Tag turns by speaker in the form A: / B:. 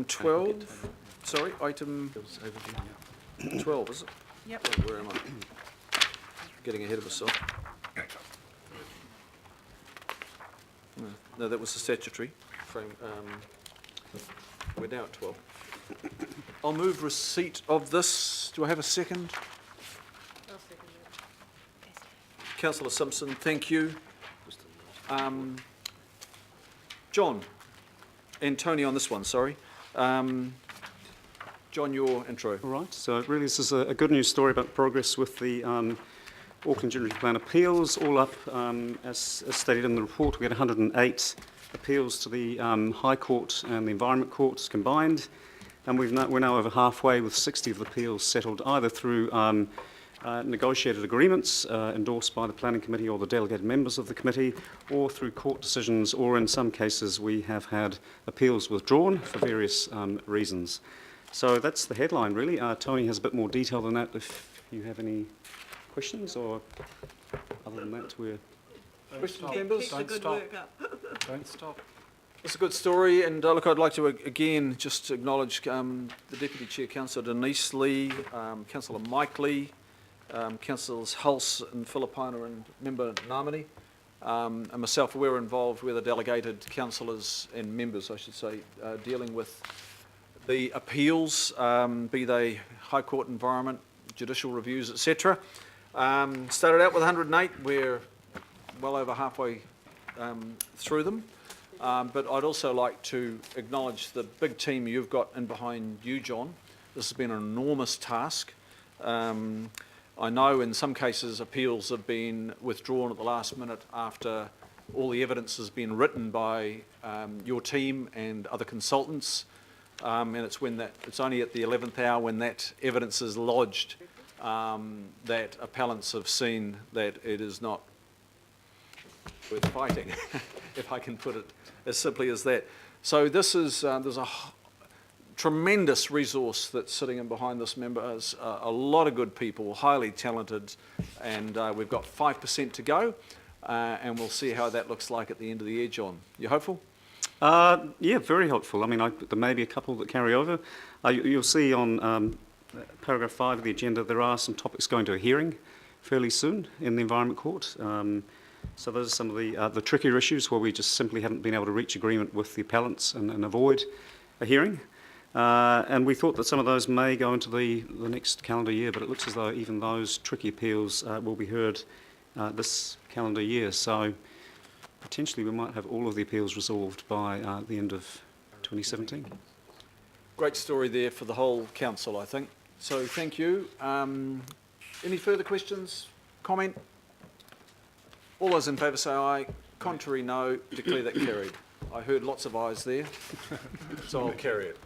A: 12, sorry, item 12, is it?
B: Yep.
A: Oh, where am I? Getting ahead of myself. No, that was the statutory frame. We're now at 12. I'll move receipt of this. Do I have a second?
B: I'll second it.
A: Councillor Simpson, thank you. John and Tony on this one, sorry. John, your intro.
C: All right, so really this is a good news story about progress with the Auckland General Plan appeals, all up, as stated in the report. We had 108 appeals to the High Court and the Environment Courts combined, and we're now over halfway with 60 of the appeals settled either through negotiated agreements endorsed by the Planning Committee or the delegated members of the committee, or through court decisions, or in some cases we have had appeals withdrawn for various reasons. So that's the headline, really. Tony has a bit more detail than that if you have any questions, or other than that, we're...
A: Questions, members?
B: Keep the good work up.
D: Don't stop.
A: It's a good story, and look, I'd like to again just acknowledge the Deputy Chair, Councillor Denise Lee, Councillor Mike Lee, Councillors Hulse and Filipina and Member Namani, and myself. We're involved with the delegated councillors and members, I should say, dealing with the appeals, be they High Court Environment, judicial reviews, etc. Started out with 108, we're well over halfway through them. But I'd also like to acknowledge the big team you've got in behind you, John. This has been an enormous task. I know in some cases appeals have been withdrawn at the last minute after all the evidence has been written by your team and other consultants, and it's only at the 11th hour when that evidence is lodged that appellants have seen that it is not worth fighting, if I can put it as simply as that. So this is there's a tremendous resource that's sitting in behind this member. Is a lot of good people, highly talented, and we've got 5% to go, and we'll see how that looks like at the end of the year. John, you hopeful?
C: Yeah, very helpful. I mean, there may be a couple that carry over. You'll see on paragraph 5 of the agenda there are some topics going to a hearing fairly soon in the Environment Court. So those are some of the trickier issues where we just simply haven't been able to reach agreement with the appellants and avoid a hearing. And we thought that some of those may go into the next calendar year, but it looks as though even those tricky appeals will be heard this calendar year. So potentially we might have all of the appeals resolved by the end of 2017.
A: Great story there for the whole council, I think. So thank you. Any further questions, comment? All those in favour say aye. Contrary, no. Declare that carried. I heard lots of ayes there, so I'll carry it.